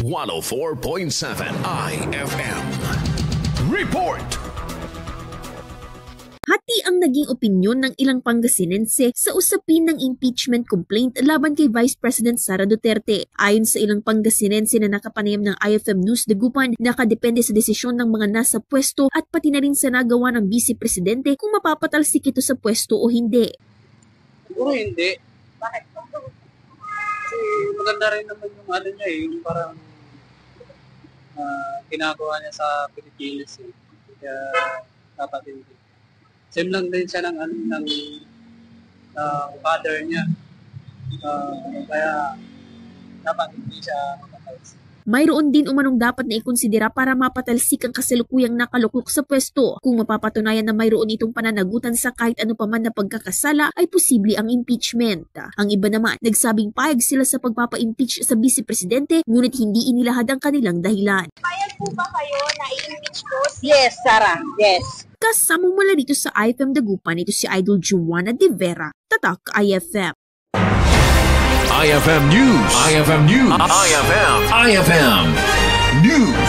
104.7 IFM. Report! Hati ang naging opinyon ng ilang Pangasinense sa usapin ng impeachment complaint laban kay Vice President Sara Duterte. Ayon sa ilang Pangasinense na nakapanayam ng IFM News Dagupan, nakadepende sa desisyon ng mga nasa pwesto at pati na rin sa nagawa ng Vice Presidente kung mapapatalsik ito sa pwesto o hindi. Siguro hindi. Bakit? Kasi maganda rin naman yung ano niya yung parang ginagawa niya sa Pilipinas Kaya dapat hindi. Same lang din siya ng father niya. Kaya dapat hindi siya mapatalsik. Mayroon din umanong dapat na ikonsidera para mapatalsik ang kasalukuyang nakaluklok sa pwesto. Kung mapapatunayan na mayroon itong pananagutan sa kahit ano pa man na pagkakasala, ay posible ang impeachment. Ang iba naman, nagsabing payag sila sa pagpapa-impeach sa Vice Presidente, ngunit hindi inilahad ang kanilang dahilan. Payag po ba kayo na i-impeach po? Yes, Sarah. Yes. Kasama mula dito sa IFM Dagupan, ito si Idol Juana De Vera, Tatak IFM. IFM News. IFM News. IFM News.